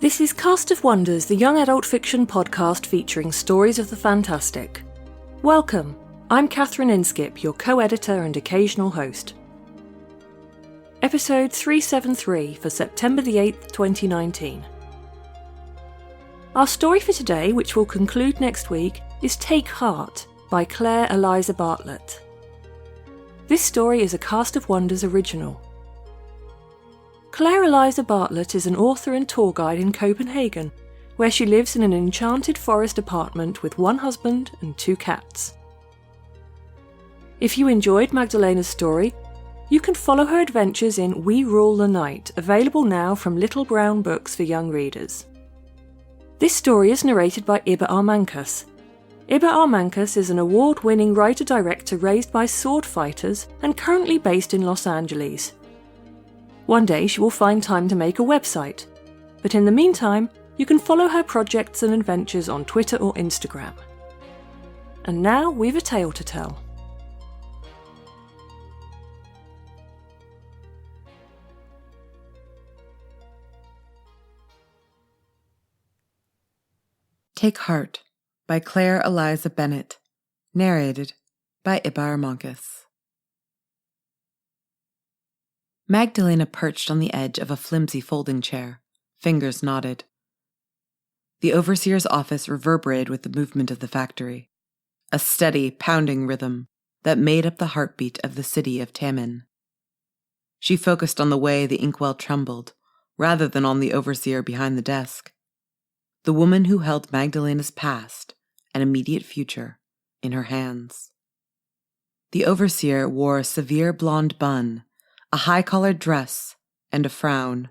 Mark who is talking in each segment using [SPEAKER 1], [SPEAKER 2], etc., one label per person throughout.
[SPEAKER 1] This is Cast of Wonders, the young adult fiction podcast featuring stories of the fantastic. Welcome, I'm Catherine Inskip, your co-editor and occasional host. Episode 373 for September the 8th, 2019. Our story for today, which will conclude next week, is Take Heart by Claire Eliza Bartlett. This story is a Cast of Wonders original. Claire Eliza Bartlett is an author and tour guide in Copenhagen, where she lives in an enchanted forest apartment with one husband and 2 cats. If you enjoyed Magdalena's story, you can follow her adventures in We Rule the Night, available now from Little Brown Books for young readers. This story is narrated by Iba Armankas. Iba Armankas is an award-winning writer-director raised by sword fighters and currently based in Los Angeles. One day she will find time to make a website, but in the meantime, you can follow her projects and adventures on Twitter or Instagram. And now we've a tale to tell.
[SPEAKER 2] Take Heart by Claire Eliza Bennett, narrated by Iba Armankas. Magdalena perched on the edge of a flimsy folding chair, fingers knotted. The overseer's office reverberated with the movement of the factory, a steady, pounding rhythm that made up the heartbeat of the city of Tamin. She focused on the way the inkwell trembled, rather than on the overseer behind the desk, the woman who held Magdalena's past and immediate future in her hands. The overseer wore a severe blonde bun, a high-collared dress, and a frown.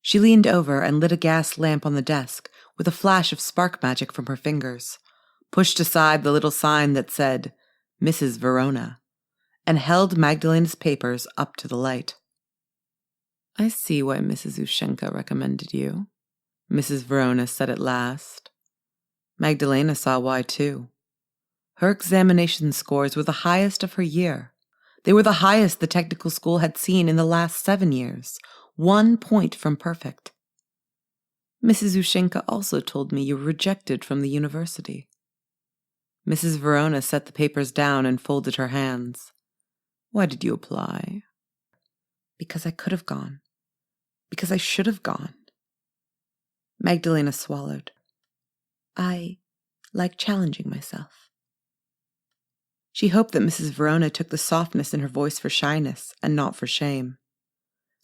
[SPEAKER 2] She leaned over and lit a gas lamp on the desk with a flash of spark magic from her fingers, pushed aside the little sign that said, Mrs. Verona, and held Magdalena's papers up to the light. "I see why Mrs. Ushenka recommended you," Mrs. Verona said at last. Magdalena saw why, too. Her examination scores were the highest of her year. They were the highest the technical school had seen in the last 7 years, 1 point from perfect. "Mrs. Ushenka also told me you were rejected from the university." Mrs. Verona set the papers down and folded her hands. "Why did you apply?" "Because I could have gone. Because I should have gone." Magdalena swallowed. "I like challenging myself." She hoped that Mrs. Verona took the softness in her voice for shyness and not for shame.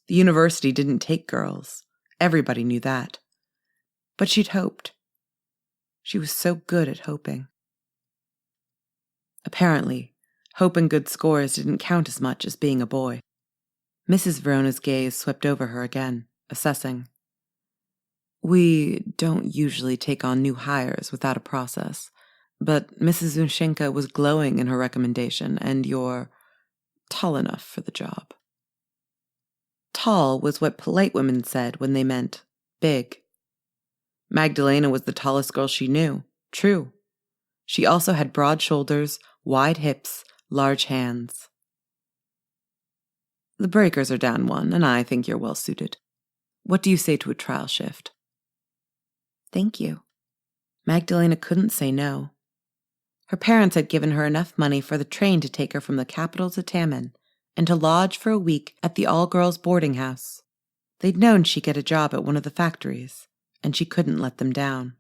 [SPEAKER 2] The university didn't take girls. Everybody knew that. But she'd hoped. She was so good at hoping. Apparently, hope and good scores didn't count as much as being a boy. Mrs. Verona's gaze swept over her again, assessing. "We don't usually take on new hires without a process. But Mrs. Ushenka was glowing in her recommendation, and you're tall enough for the job." Tall was what polite women said when they meant big. Magdalena was the tallest girl she knew, true. She also had broad shoulders, wide hips, large hands. "The breakers are down 1, and I think you're well suited. What do you say to a trial shift?" "Thank you." Magdalena couldn't say no. Her parents had given her enough money for the train to take her from the capital to Tamin and to lodge for a week at the all-girls boarding house. They'd known she'd get a job at one of the factories, and she couldn't let them down.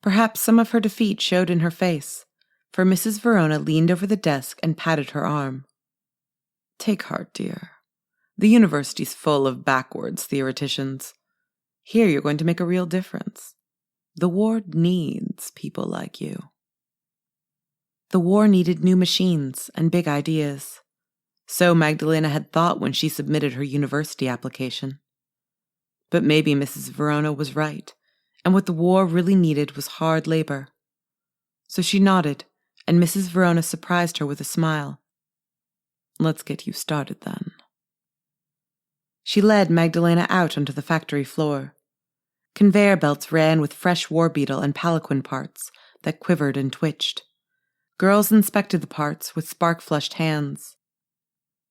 [SPEAKER 2] Perhaps some of her defeat showed in her face, for Mrs. Verona leaned over the desk and patted her arm. "Take heart, dear. The university's full of backwards theoreticians. Here you're going to make a real difference. The war needs people like you." The war needed new machines and big ideas. So Magdalena had thought when she submitted her university application. But maybe Mrs. Verona was right, and what the war really needed was hard labor. So she nodded, and Mrs. Verona surprised her with a smile. "Let's get you started then." She led Magdalena out onto the factory floor. Conveyor belts ran with fresh war beetle and palanquin parts that quivered and twitched. Girls inspected the parts with spark-flushed hands.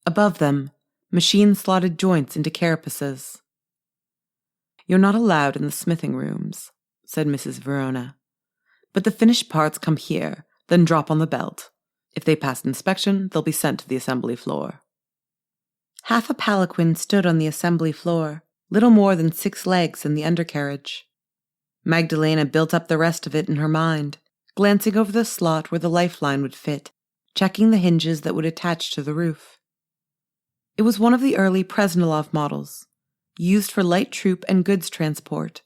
[SPEAKER 2] Above them, machines slotted joints into carapaces. "You're not allowed in the smithing rooms," said Mrs. Verona. "But the finished parts come here, then drop on the belt. If they pass inspection, they'll be sent to the assembly floor." Half a palanquin stood on the assembly floor, little more than 6 legs in the undercarriage. Magdalena built up the rest of it in her mind, glancing over the slot where the lifeline would fit, checking the hinges that would attach to the roof. It was one of the early Presnilov models, used for light troop and goods transport.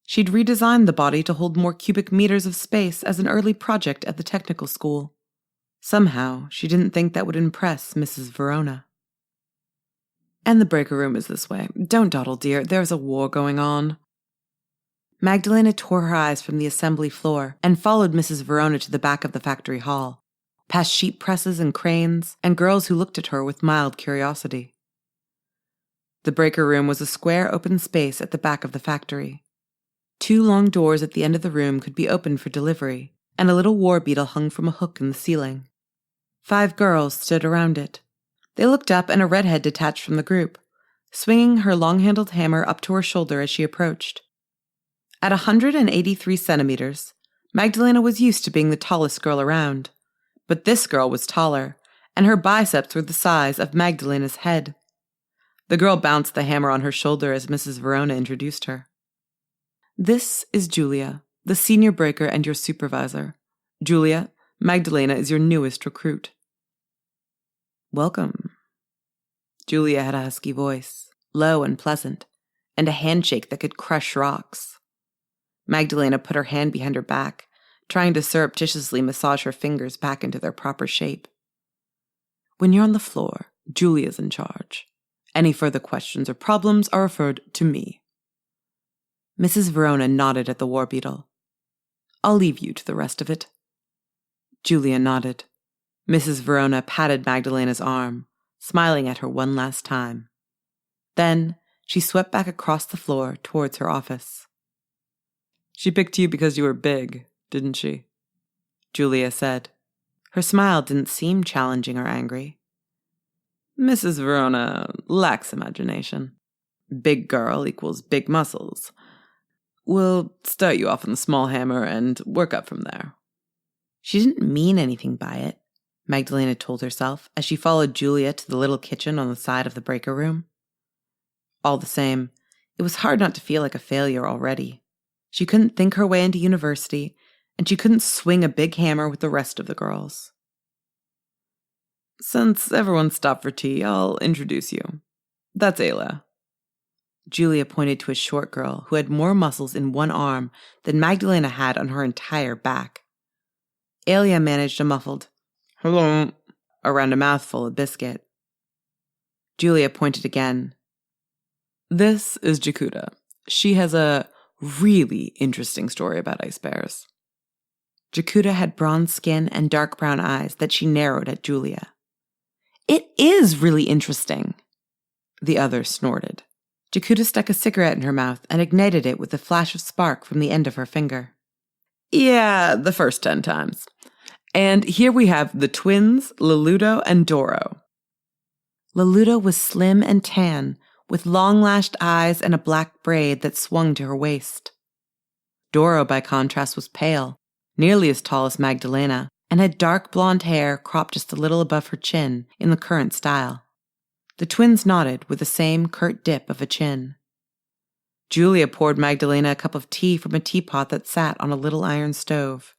[SPEAKER 2] She'd redesigned the body to hold more cubic meters of space as an early project at the technical school. Somehow, she didn't think that would impress Mrs. Verona. "And the breaker room is this way. Don't dawdle, dear. There's a war going on." Magdalena tore her eyes from the assembly floor and followed Mrs. Verona to the back of the factory hall, past sheet presses and cranes, and girls who looked at her with mild curiosity. The breaker room was a square open space at the back of the factory. 2 long doors at the end of the room could be opened for delivery, and a little war beetle hung from a hook in the ceiling. 5 girls stood around it. They looked up, and a redhead detached from the group, swinging her long-handled hammer up to her shoulder as she approached. At 183 centimeters, Magdalena was used to being the tallest girl around, but this girl was taller, and her biceps were the size of Magdalena's head. The girl bounced the hammer on her shoulder as Mrs. Verona introduced her. "This is Julia, the senior breaker and your supervisor. Julia, Magdalena is your newest recruit." "Welcome." Julia had a husky voice, low and pleasant, and a handshake that could crush rocks. Magdalena put her hand behind her back, trying to surreptitiously massage her fingers back into their proper shape. "When you're on the floor, Julia's in charge. Any further questions or problems are referred to me." Mrs. Verona nodded at the war beetle. "I'll leave you to the rest of it." Julia nodded. Mrs. Verona patted Magdalena's arm, smiling at her one last time. Then she swept back across the floor towards her office. "She picked you because you were big, didn't she?" Julia said. Her smile didn't seem challenging or angry. "Mrs. Verona lacks imagination. Big girl equals big muscles. We'll start you off on the small hammer and work up from there." She didn't mean anything by it, Magdalena told herself as she followed Julia to the little kitchen on the side of the breaker room. All the same, it was hard not to feel like a failure already. She couldn't think her way into university, and she couldn't swing a big hammer with the rest of the girls. "Since everyone stopped for tea, I'll introduce you. That's Ayla." Julia pointed to a short girl who had more muscles in one arm than Magdalena had on her entire back. Ayla managed a muffled, "Hello," around a mouthful of biscuit. Julia pointed again. "This is Jakuta. She has a really interesting story about ice bears." Jakuta had bronze skin and dark brown eyes that she narrowed at Julia. "It is really interesting." The other snorted. Jakuta stuck a cigarette in her mouth and ignited it with a flash of spark from the end of her finger. "Yeah, the first 10 times. And here we have the twins, Leludo and Doro." Leludo was slim and tan, with long-lashed eyes and a black braid that swung to her waist. Doro, by contrast, was pale, nearly as tall as Magdalena, and had dark blonde hair cropped just a little above her chin in the current style. The twins nodded with the same curt dip of a chin. Julia poured Magdalena a cup of tea from a teapot that sat on a little iron stove.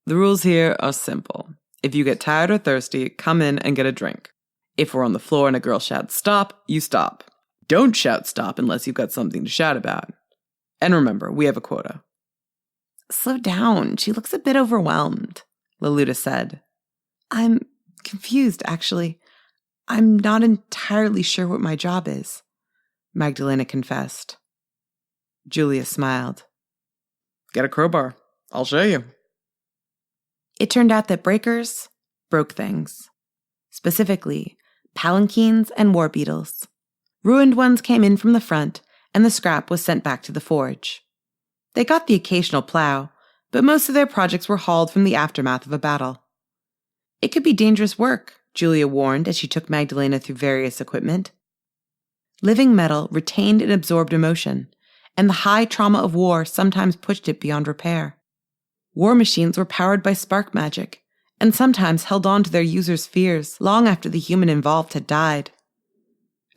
[SPEAKER 2] "The rules here are simple. If you get tired or thirsty, come in and get a drink. If we're on the floor and a girl shouts stop, you stop. Don't shout stop unless you've got something to shout about. And remember, we have a quota." "Slow down. She looks a bit overwhelmed," Leluda said. "I'm confused, actually. I'm not entirely sure what my job is," Magdalena confessed. Julia smiled. "Get a crowbar. I'll show you." It turned out that breakers broke things. Specifically, palanquins and war beetles. Ruined ones came in from the front, and the scrap was sent back to the forge. They got the occasional plow, but most of their projects were hauled from the aftermath of a battle. It could be dangerous work, Julia warned as she took Magdalena through various equipment. Living metal retained and absorbed emotion, and the high trauma of war sometimes pushed it beyond repair. War machines were powered by spark magic, and sometimes held on to their users' fears long after the human involved had died.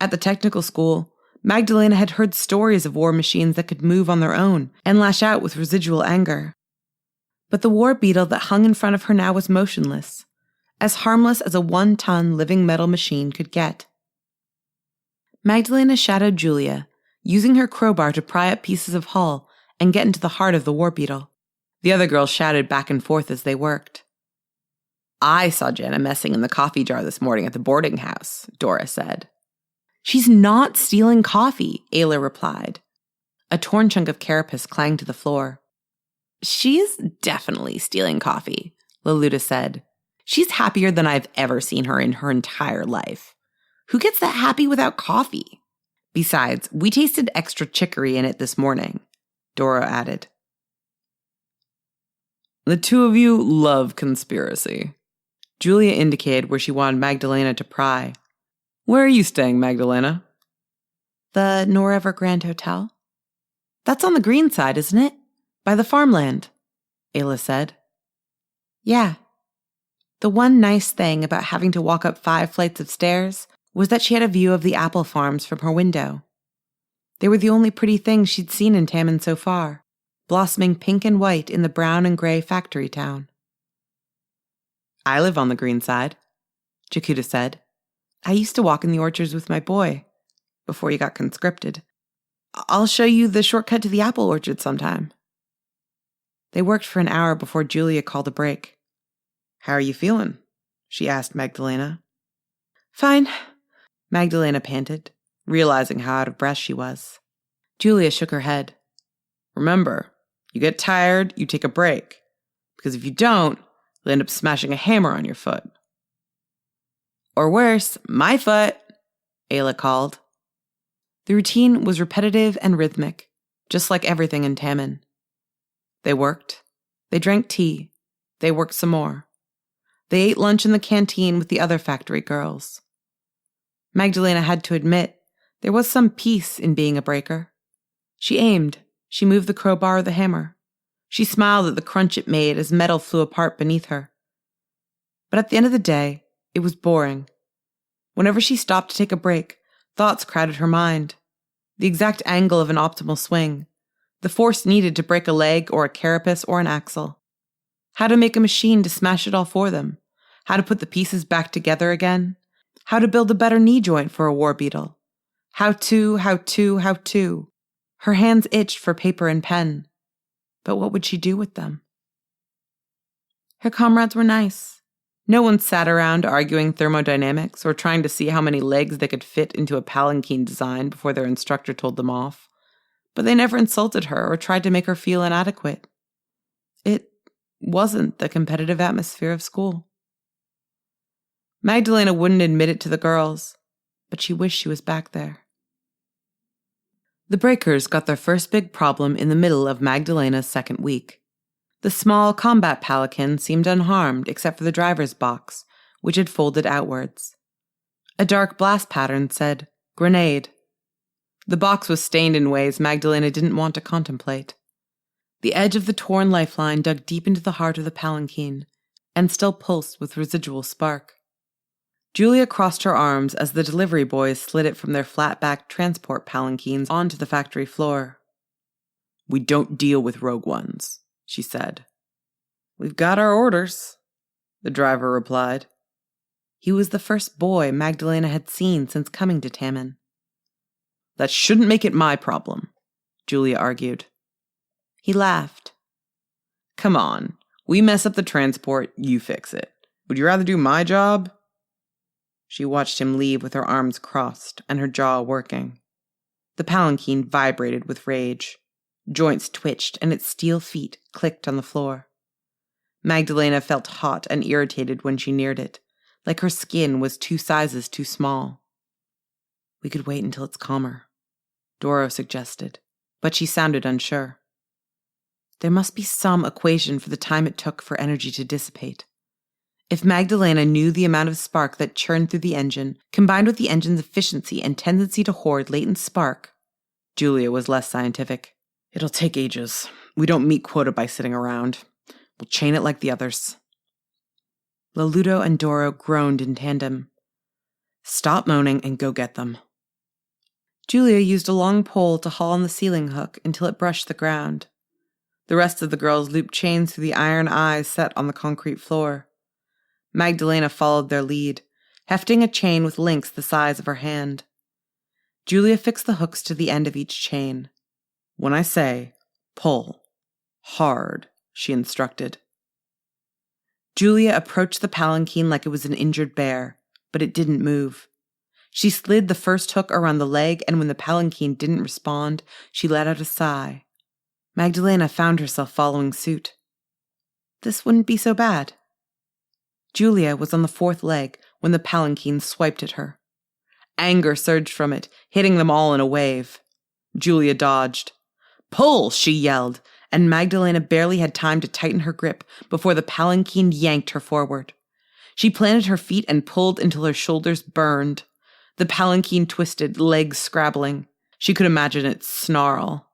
[SPEAKER 2] At the technical school, Magdalena had heard stories of war machines that could move on their own and lash out with residual anger. But the war beetle that hung in front of her now was motionless, as harmless as a 1-ton living metal machine could get. Magdalena shadowed Julia, using her crowbar to pry up pieces of hull and get into the heart of the war beetle. The other girls shouted back and forth as they worked. "I saw Jenna messing in the coffee jar this morning at the boarding house," Dora said. "She's not stealing coffee," Ayla replied. A torn chunk of carapace clanged to the floor. "She's definitely stealing coffee," Leluda said. "She's happier than I've ever seen her in her entire life. Who gets that happy without coffee? Besides, we tasted extra chicory in it this morning," Dora added. "The two of you love conspiracy." Julia indicated where she wanted Magdalena to pry. "Where are you staying, Magdalena?" "The Norever Grand Hotel." "That's on the green side, isn't it? By the farmland," Ayla said. "Yeah." The one nice thing about having to walk up 5 flights of stairs was that she had a view of the apple farms from her window. They were the only pretty things she'd seen in Tammin so far, blossoming pink and white in the brown and gray factory town. "I live on the green side," Jakuta said. "I used to walk in the orchards with my boy, before he got conscripted. I'll show you the shortcut to the apple orchard sometime." They worked for an hour before Julia called a break. "How are you feeling?" she asked Magdalena. "Fine," Magdalena panted, realizing how out of breath she was. Julia shook her head. "Remember, you get tired, you take a break. Because if you don't, you'll end up smashing a hammer on your foot." "Or worse, my foot," Ayla called. The routine was repetitive and rhythmic, just like everything in Tammin. They worked. They drank tea. They worked some more. They ate lunch in the canteen with the other factory girls. Magdalena had to admit there was some peace in being a breaker. She aimed. She moved the crowbar or the hammer. She smiled at the crunch it made as metal flew apart beneath her. But at the end of the day, it was boring. Whenever she stopped to take a break, thoughts crowded her mind. The exact angle of an optimal swing. The force needed to break a leg or a carapace or an axle. How to make a machine to smash it all for them. How to put the pieces back together again. How to build a better knee joint for a war beetle. How to. Her hands itched for paper and pen. But what would she do with them? Her comrades were nice. No one sat around arguing thermodynamics or trying to see how many legs they could fit into a palanquin design before their instructor told them off. But they never insulted her or tried to make her feel inadequate. It wasn't the competitive atmosphere of school. Magdalena wouldn't admit it to the girls, but she wished she was back there. The breakers got their first big problem in the middle of Magdalena's second week. The small combat palanquin seemed unharmed except for the driver's box, which had folded outwards. A dark blast pattern said, "Grenade." The box was stained in ways Magdalena didn't want to contemplate. The edge of the torn lifeline dug deep into the heart of the palanquin, and still pulsed with residual spark. Julia crossed her arms as the delivery boys slid it from their flat-backed transport palanquins onto the factory floor. "We don't deal with rogue ones," she said. "We've got our orders," the driver replied. He was the first boy Magdalena had seen since coming to Tammin. "That shouldn't make it my problem," Julia argued. He laughed. "Come on, we mess up the transport, you fix it. Would you rather do my job?" She watched him leave with her arms crossed and her jaw working. The palanquin vibrated with rage. Joints twitched and its steel feet clicked on the floor. Magdalena felt hot and irritated when she neared it, like her skin was 2 sizes too small. "We could wait until it's calmer," Doro suggested, but she sounded unsure. There must be some equation for the time it took for energy to dissipate. If Magdalena knew the amount of spark that churned through the engine, combined with the engine's efficiency and tendency to hoard latent spark, Julia was less scientific. It'll take ages. We don't meet quota by sitting around. We'll chain it like the others. Loluto and Doro groaned in tandem. Stop moaning and go get them. Julia used a long pole to haul on the ceiling hook until it brushed the ground. The rest of the girls looped chains through the iron eyes set on the concrete floor. Magdalena followed their lead, hefting a chain with links the size of her hand. Julia fixed the hooks to the end of each chain. When I say, pull. Hard, she instructed. Julia approached the palanquin like it was an injured bear, but it didn't move. She slid the first hook around the leg, and when the palanquin didn't respond, she let out a sigh. Magdalena found herself following suit. This wouldn't be so bad. Julia was on the fourth leg when the palanquin swiped at her. Anger surged from it, hitting them all in a wave. Julia dodged. Pull, she yelled, and Magdalena barely had time to tighten her grip before the palanquin yanked her forward. She planted her feet and pulled until her shoulders burned. The palanquin twisted, legs scrabbling. She could imagine its snarl.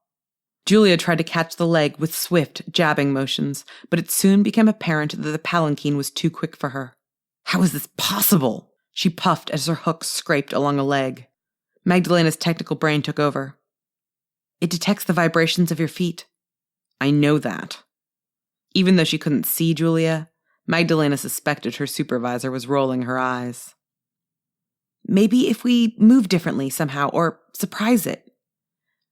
[SPEAKER 2] Julia tried to catch the leg with swift, jabbing motions, but it soon became apparent that the palanquin was too quick for her. How is this possible? She puffed as her hook scraped along a leg. Magdalena's technical brain took over. It detects the vibrations of your feet. I know that. Even though she couldn't see Julia, Magdalena suspected her supervisor was rolling her eyes. Maybe if we move differently somehow, or surprise it.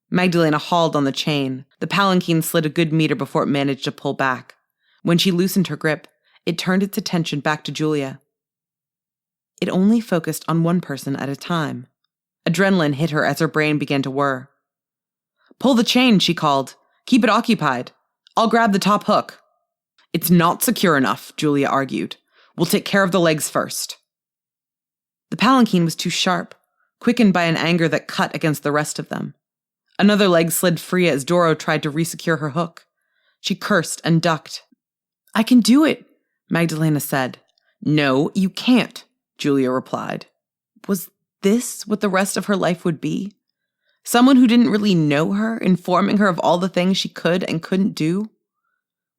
[SPEAKER 2] Magdalena hauled on the chain. The palanquin slid a good meter before it managed to pull back. When she loosened her grip, it turned its attention back to Julia. It only focused on one person at a time. Adrenaline hit her as her brain began to whir. Pull the chain, she called. Keep it occupied. I'll grab the top hook. It's not secure enough, Julia argued. We'll take care of the legs first. The palanquin was too sharp, quickened by an anger that cut against the rest of them. Another leg slid free as Doro tried to resecure her hook. She cursed and ducked. I can do it, Magdalena said. No, you can't, Julia replied. Was this what the rest of her life would be? Someone who didn't really know her, informing her of all the things she could and couldn't do?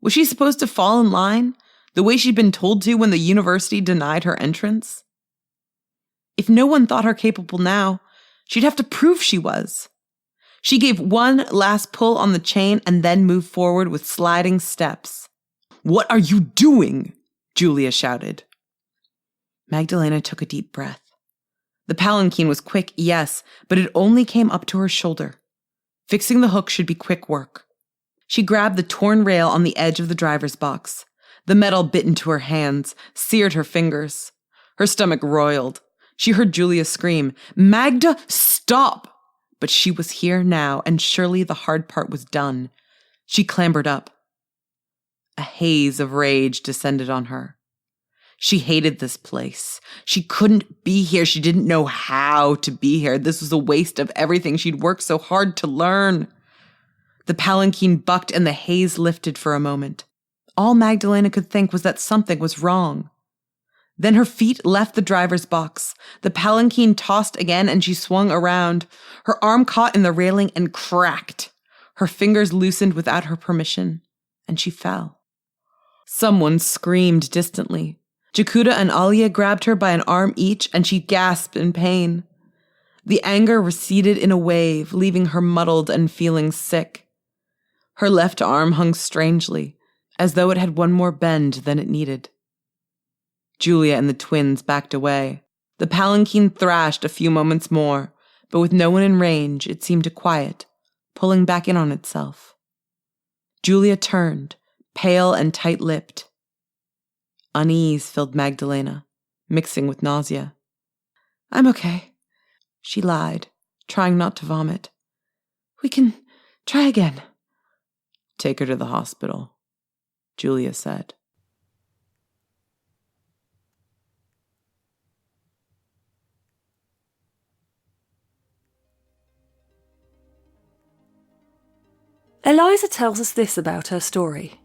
[SPEAKER 2] Was she supposed to fall in line, the way she'd been told to when the university denied her entrance? If no one thought her capable now, she'd have to prove she was. She gave one last pull on the chain and then moved forward with sliding steps. What are you doing? Julia shouted. Magdalena took a deep breath. The palanquin was quick, yes, but it only came up to her shoulder. Fixing the hook should be quick work. She grabbed the torn rail on the edge of the driver's box. The metal bit into her hands, seared her fingers. Her stomach roiled. She heard Julia scream, Magda, stop! But she was here now, and surely the hard part was done. She clambered up. A haze of rage descended on her. She hated this place. She couldn't be here. She didn't know how to be here. This was a waste of everything she'd worked so hard to learn. The palanquin bucked and the haze lifted for a moment. All Magdalena could think was that something was wrong. Then her feet left the driver's box. The palanquin tossed again and she swung around. Her arm caught in the railing and cracked. Her fingers loosened without her permission, and she fell. Someone screamed distantly. Jakuta and Alia grabbed her by an arm each, and she gasped in pain. The anger receded in a wave, leaving her muddled and feeling sick. Her left arm hung strangely, as though it had one more bend than it needed. Julia and the twins backed away. The palanquin thrashed a few moments more, but with no one in range, it seemed to quiet, pulling back in on itself. Julia turned, pale and tight-lipped. Unease filled Magdalena, mixing with nausea. I'm okay, she lied, trying not to vomit. We can try again. Take her to the hospital, Julia said.
[SPEAKER 1] Eliza tells us this about her story.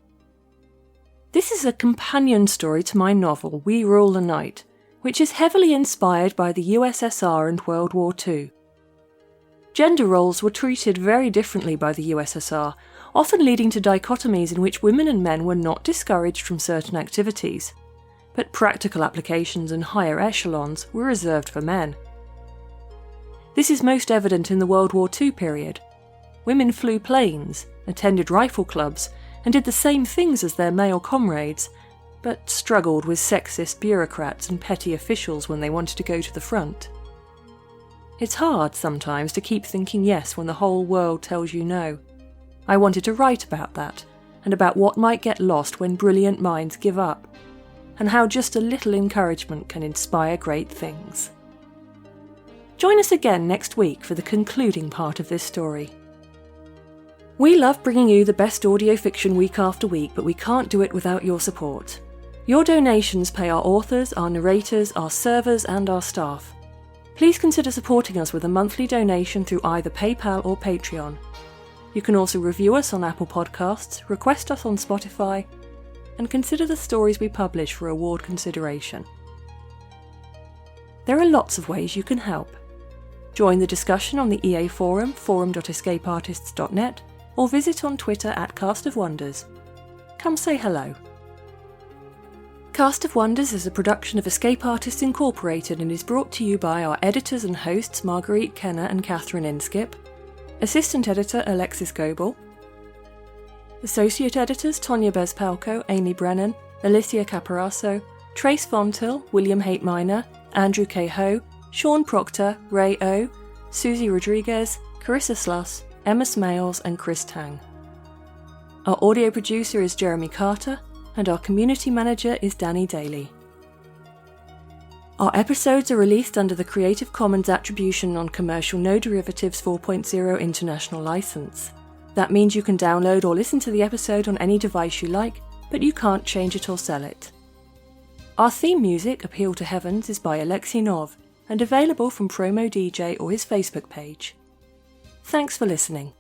[SPEAKER 1] This is a companion story to my novel We Rule the Night, which is heavily inspired by the USSR and World War II. Gender roles were treated very differently by the USSR, often leading to dichotomies in which women and men were not discouraged from certain activities. But practical applications and higher echelons were reserved for men. This is most evident in the World War II period. Women flew planes, attended rifle clubs, and did the same things as their male comrades, but struggled with sexist bureaucrats and petty officials when they wanted to go to the front. It's hard sometimes to keep thinking yes when the whole world tells you no. I wanted to write about that, and about what might get lost when brilliant minds give up, and how just a little encouragement can inspire great things. Join us again next week for the concluding part of this story. We love bringing you the best audio fiction week after week, but we can't do it without your support. Your donations pay our authors, our narrators, our servers, and our staff. Please consider supporting us with a monthly donation through either PayPal or Patreon. You can also review us on Apple Podcasts, request us on Spotify, and consider the stories we publish for award consideration. There are lots of ways you can help. Join the discussion on the EA Forum, forum.escapeartists.net, or visit on Twitter at Cast of Wonders. Come say hello. Cast of Wonders is a production of Escape Artists Incorporated and is brought to you by our editors and hosts Marguerite Kenner and Catherine Inskip, Assistant Editor Alexis Goebel, Associate Editors Tonya Bezpalko, Amy Brennan, Alicia Caparaso, Trace Fontil, William Haight Minor, Andrew K. Ho, Sean Proctor, Ray O, Susie Rodriguez, Carissa Sluss, Emma Smales and Chris Tang. Our audio producer is Jeremy Carter, and our community manager is Danny Daly. Our episodes are released under the Creative Commons Attribution Non-Commercial No Derivatives 4.0 International License. That means you can download or listen to the episode on any device you like, but you can't change it or sell it. Our theme music, Appeal to Heavens, is by Alexei Nov, and available from Promo DJ or his Facebook page. Thanks for listening.